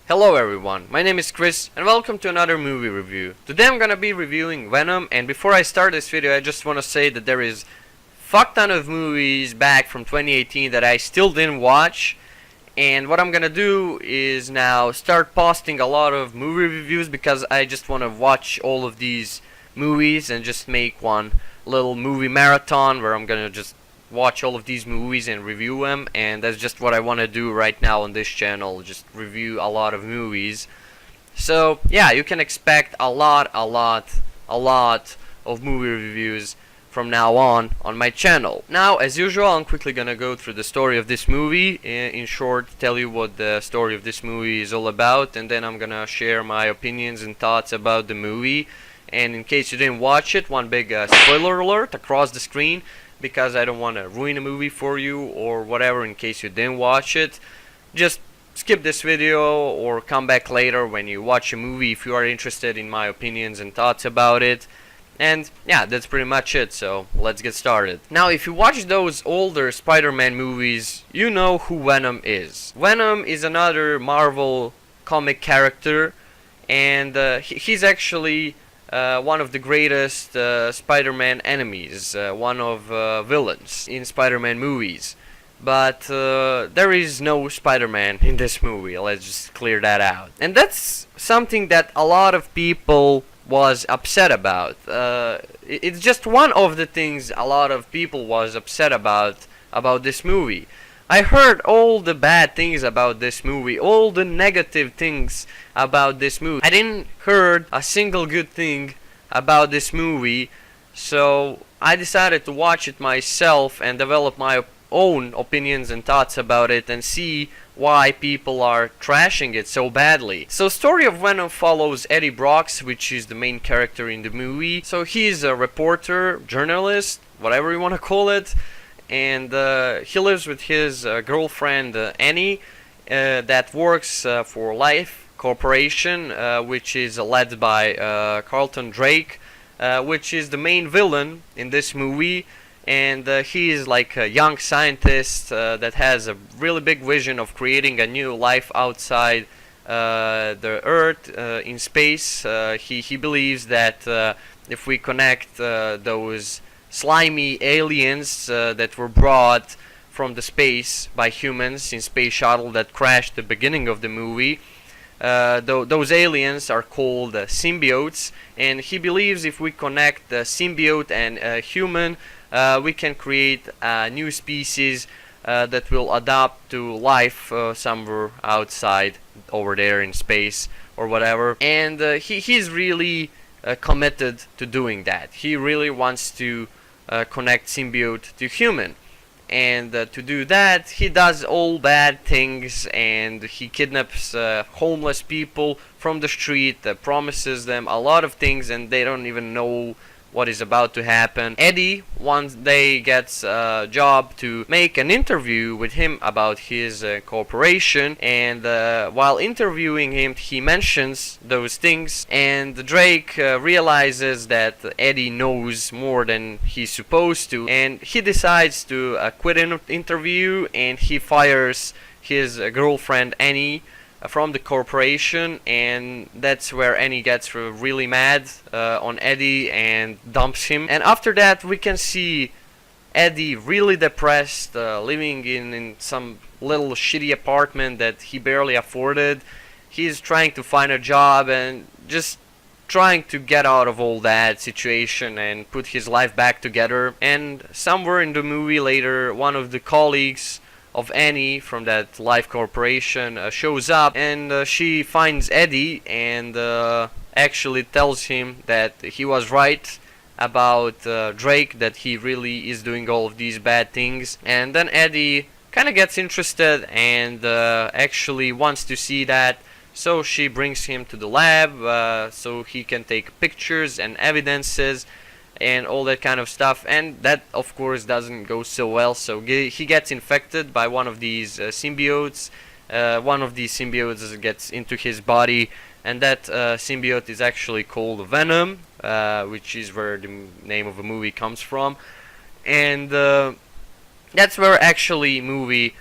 Hello everyone, my name is Chris and welcome to another movie review. Today I'm gonna be reviewing Venom, and before I start this video I just wanna say that there is fuck ton of movies back from 2018 that I still didn't watch, and what I'm gonna do is now start posting a lot of movie reviews because I just wanna watch all of these movies and just make one little movie marathon where I'm gonna just watch all of these movies and review them, and that's just what I want to do right now on this channel, just review a lot of movies. So yeah, you can expect a lot of movie reviews from now on my channel. Now, as usual, I'm quickly gonna go through the story of this movie, in short tell you what the story of this movie is all about, and then I'm gonna share my opinions and thoughts about the movie. And in case you didn't watch it, one big spoiler alert across the screen, because I don't want to ruin a movie for you or whatever. In case you didn't watch it, just skip this video or come back later when you watch a movie if you are interested in my opinions and thoughts about it. And yeah, that's pretty much it, so let's get started. Now, if you watch those older Spider-Man movies, you know who Venom is. Venom is another Marvel comic character, and he's actually one of the greatest Spider-Man enemies, one of villains in Spider-Man movies. But there is no Spider-Man in this movie, let's just clear that out. And that's something that a lot of people was upset about. It's just one of the things a lot of people was upset about this movie. I heard all the bad things about this movie, all the negative things about this movie. I didn't heard a single good thing about this movie, so I decided to watch it myself and develop my own opinions and thoughts about it and see why people are trashing it so badly. So, story of Venom follows Eddie Brock, which is the main character in the movie. So he's a reporter, journalist, whatever you want to call it, and he lives with his girlfriend Annie, that works for Life Corporation, which is led by Carlton Drake, which is the main villain in this movie. And he is like a young scientist that has a really big vision of creating a new life outside the Earth, in space. He believes that if we connect those slimy aliens that were brought from the space by humans in space shuttle that crashed at the beginning of the movie, those aliens are called symbiotes, and he believes if we connect the symbiote and a human, we can create a new species that will adapt to life somewhere outside over there in space or whatever. And he's really committed to doing that. He really wants to connect symbiote to human, and to do that he does all bad things, and he kidnaps homeless people from the street, promises them a lot of things, and they don't even know what is about to happen. Eddie one day gets a job to make an interview with him about his corporation, and while interviewing him he mentions those things, and Drake realizes that Eddie knows more than he's supposed to, and he decides to quit an interview, and he fires his girlfriend Annie from the corporation, and that's where Annie gets really mad on Eddie and dumps him. And after that we can see Eddie really depressed, living in some little shitty apartment that he barely afforded. He's trying to find a job and just trying to get out of all that situation and put his life back together. And somewhere in the movie later, one of the colleagues of Annie from that Life Corporation shows up, and she finds Eddie and actually tells him that he was right about Drake, that he really is doing all of these bad things. And then Eddie kind of gets interested and actually wants to see that, so she brings him to the lab so he can take pictures and evidences and all that kind of stuff. And that of course doesn't go so well, so he gets infected by one of these symbiotes. One of these symbiotes gets into his body, and that symbiote is actually called Venom, which is where the name of the movie comes from. And that's where actually movie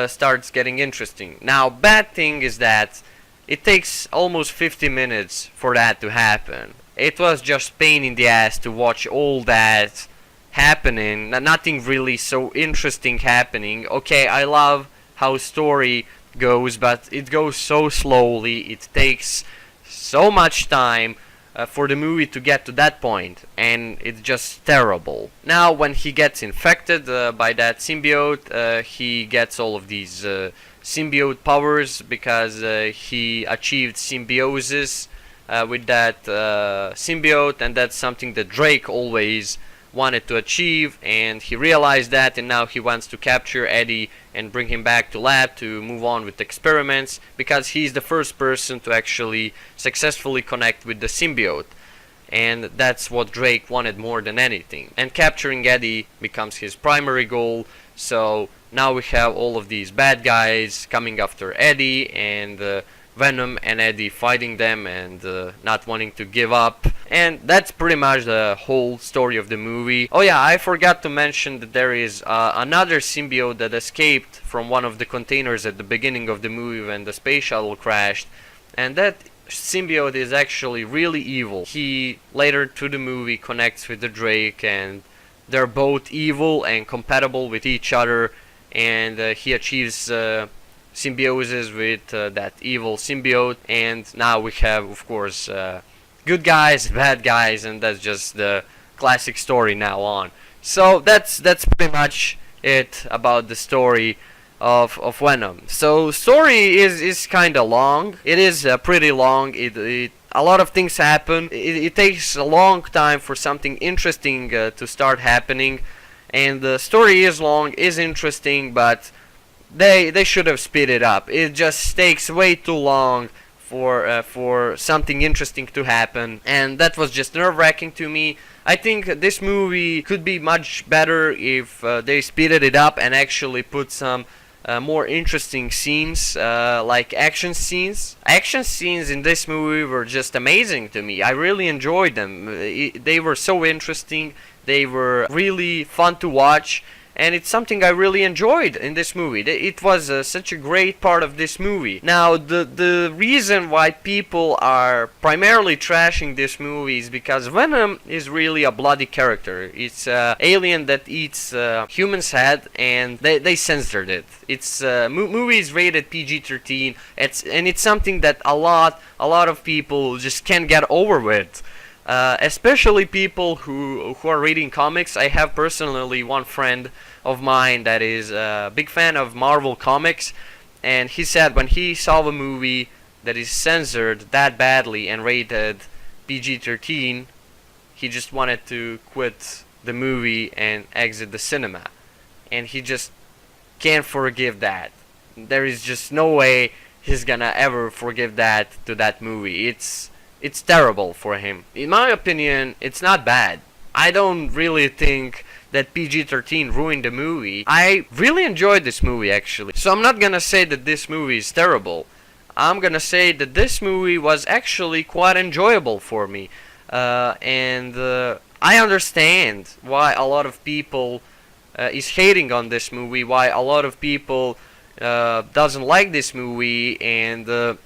starts getting interesting. Now, bad thing is that it takes almost 50 minutes for that to happen. It was just pain in the ass to watch all that happening. Nothing really so interesting happening. Okay, I love how story goes, but it goes so slowly. It takes so much time for the movie to get to that point, and it's just terrible. Now, when he gets infected by that symbiote, he gets all of these symbiote powers because he achieved symbiosis with that symbiote, and that's something that Drake always wanted to achieve, and he realized that, and now he wants to capture Eddie and bring him back to lab to move on with experiments, because he's the first person to actually successfully connect with the symbiote, and that's what Drake wanted more than anything. And capturing Eddie becomes his primary goal. So now we have all of these bad guys coming after Eddie, and Venom and Eddie fighting them and not wanting to give up. And that's pretty much the whole story of the movie. Oh yeah, I forgot to mention that there is another symbiote that escaped from one of the containers at the beginning of the movie when the space shuttle crashed. And that symbiote is actually really evil. He later through the movie connects with the Drake, and they're both evil and compatible with each other. And he achieves symbiosis with that evil symbiote, and now we have, of course, good guys, bad guys, and that's just the classic story now on. So that's pretty much it about the story of Venom. So story is kind of long. It is pretty long. A lot of things happen. It takes a long time for something interesting to start happening, and the story is long, is interesting, but they should have speed it up. It just takes way too long for something interesting to happen, and that was just nerve-wracking to me. I think this movie could be much better if they speeded it up and actually put some more interesting scenes, like action scenes. Action scenes in this movie were just amazing to me. I really enjoyed them. They were so interesting. They were really fun to watch. And it's something I really enjoyed in this movie. It was such a great part of this movie. Now, the reason why people are primarily trashing this movie is because Venom is really a bloody character. It's an alien that eats humans' head, and they censored it. It's movie is rated PG-13. It's something that a lot of people just can't get over with. Especially people who are reading comics. I have personally one friend of mine that is a big fan of Marvel comics, and he said when he saw a movie that is censored that badly and rated PG-13, he just wanted to quit the movie and exit the cinema, and he just can't forgive that. There is just no way he's gonna ever forgive that to that movie. It's terrible for him. In my opinion, it's not bad. I don't really think that PG-13 ruined the movie. I really enjoyed this movie, actually. So I'm not gonna say that this movie is terrible. I'm gonna say that this movie was actually quite enjoyable for me. And I understand why a lot of people is hating on this movie, why a lot of people doesn't like this movie, and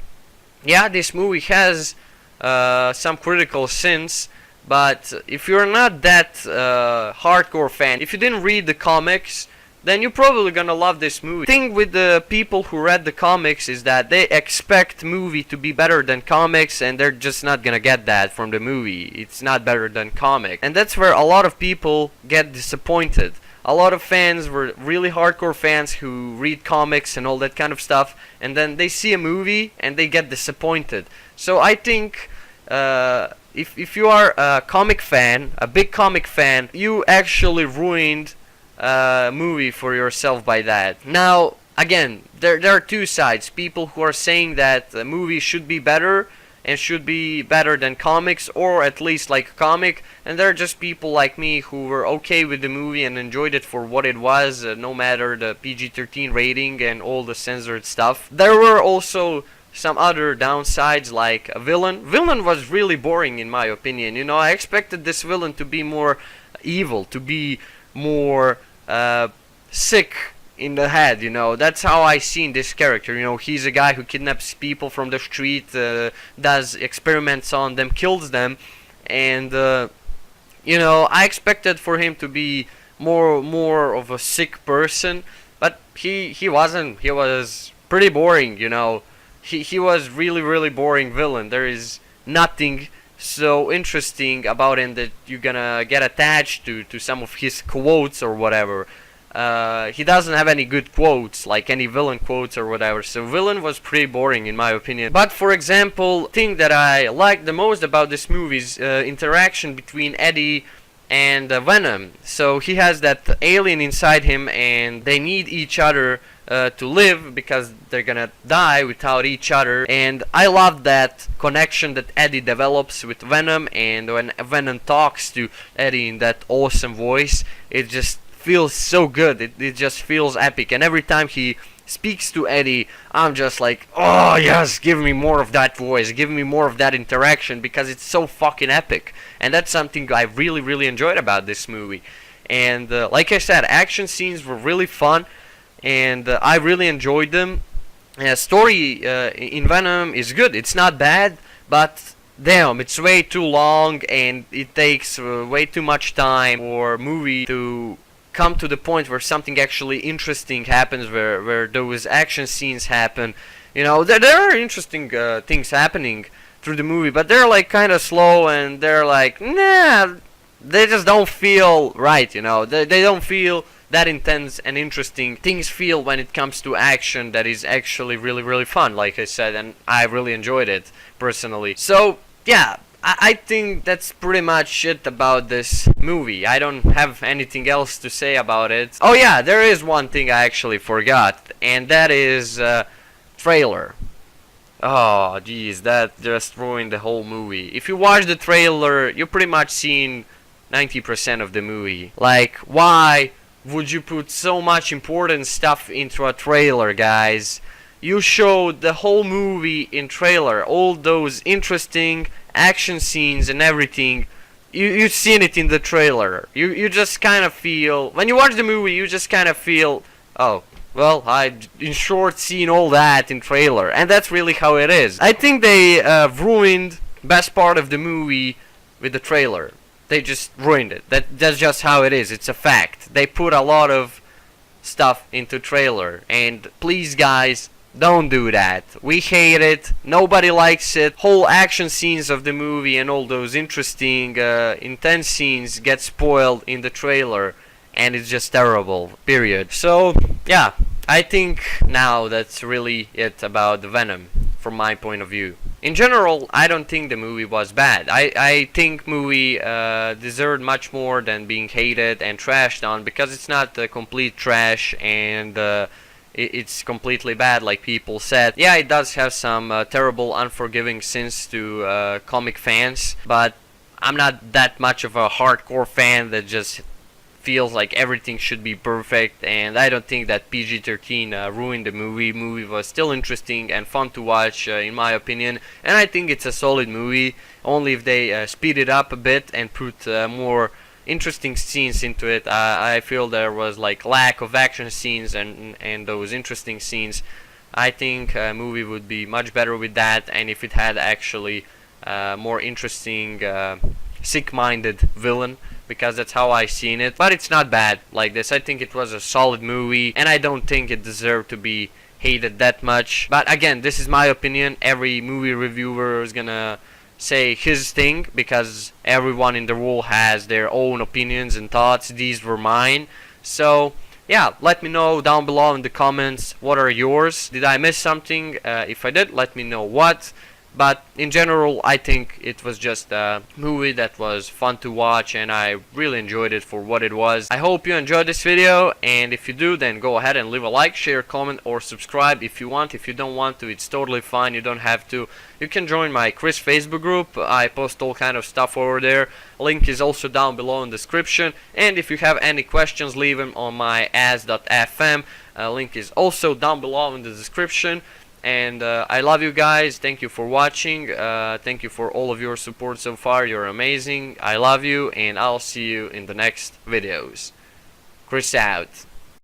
yeah, this movie has some critical sins, but if you're not that hardcore fan, if you didn't read the comics, then you're probably gonna love this movie. The thing with the people who read the comics is that they expect movie to be better than comics, and they're just not gonna get that from the movie. It's not better than comic, and that's where a lot of people get disappointed. A lot of fans were really hardcore fans who read comics and all that kind of stuff, and then they see a movie and they get disappointed. So I think if you are a comic fan, a big comic fan, you actually ruined a movie for yourself by that. Now, again, there are two sides. People who are saying that the movie should be better and should be better than comics, or at least like a comic, and there are just people like me who were okay with the movie and enjoyed it for what it was, no matter the PG-13 rating and all the censored stuff. There were also some other downsides, like a villain. Villain was really boring in my opinion. You know, I expected this villain to be more evil, to be more sick in the head, you know. That's how I seen this character, you know. He's a guy who kidnaps people from the street, does experiments on them, kills them, and you know, I expected for him to be more of a sick person, but he wasn't. He was pretty boring, you know. He was really boring villain. There is nothing so interesting about him that you're gonna get attached to some of his quotes or whatever. He doesn't have any good quotes, like any villain quotes or whatever, so villain was pretty boring in my opinion. But for example, thing that I liked the most about this movie is interaction between Eddie and Venom. So he has that alien inside him, and they need each other to live, because they're gonna die without each other. And I love that connection that Eddie develops with Venom, and when Venom talks to Eddie in that awesome voice, it just feels so good. It just feels epic, and every time he speaks to Eddie, I'm just like, oh yes, give me more of that voice, give me more of that interaction, because it's so fucking epic. And that's something I really enjoyed about this movie. And like I said, action scenes were really fun, and I really enjoyed them. Story in Venom is good. It's not bad, but damn, it's way too long, and it takes way too much time for movie to come to the point where something actually interesting happens, where those action scenes happen. You know, there are interesting things happening through the movie, but they're like kind of slow, and they're like, nah, they just don't feel right, you know. They don't feel that intense and interesting. Things feel when it comes to action that is actually really fun, like I said, and I really enjoyed it personally. So yeah, I think that's pretty much it about this movie. I don't have anything else to say about it. Oh yeah, there is one thing I actually forgot, and that is trailer. Oh geez, that just ruined the whole movie. If you watch the trailer, you pretty much seen 90% of the movie. Like, why would you put so much important stuff into a trailer, guys? You showed the whole movie in trailer, all those interesting action scenes and everything. You've seen it in the trailer. You just kind of feel, when you watch the movie, you just kind of feel, oh, well, I in short seen all that in trailer, and that's really how it is. I think they ruined best part of the movie with the trailer. They just ruined it. That's just how it is. It's a fact. They put a lot of stuff into trailer, and please guys, don't do that. We hate it. Nobody likes it. Whole action scenes of the movie and all those interesting, intense scenes get spoiled in the trailer, and it's just terrible. Period. So yeah, I think now that's really it about the Venom from my point of view. In general, I don't think the movie was bad. I think movie deserved much more than being hated and trashed on, because it's not complete trash, and it's completely bad like people said. Yeah, it does have some terrible, unforgiving sins to comic fans, but I'm not that much of a hardcore fan that just feels like everything should be perfect, and I don't think that PG-13 ruined the movie. Movie was still interesting and fun to watch, in my opinion, and I think it's a solid movie, only if they speed it up a bit and put more interesting scenes into it. I feel there was like lack of action scenes and those interesting scenes. I think a movie would be much better with that, and if it had actually more interesting sick-minded villain, because that's how I seen it. But it's not bad like this. I think it was a solid movie, and I don't think it deserved to be hated that much. But again, this is my opinion. Every movie reviewer is gonna say his thing, because everyone in the world has their own opinions and thoughts. These were mine. So yeah, let me know down below in the comments what are yours. Did I miss something? If I did, let me know what. But in general, I think it was just a movie that was fun to watch, and I really enjoyed it for what it was. I hope you enjoyed this video, and if you do, then go ahead and leave a like, share, comment, or subscribe if you want. If you don't want to, it's totally fine. You don't have to. You can join my Chris Facebook group. I post all kind of stuff over there. Link is also down below in the description. And if you have any questions, leave them on my as.fm. Link is also down below in the description. And I love you guys. Thank you for watching. Thank you for all of your support so far. You're amazing. I love you, and I'll see you in the next videos. Chris out.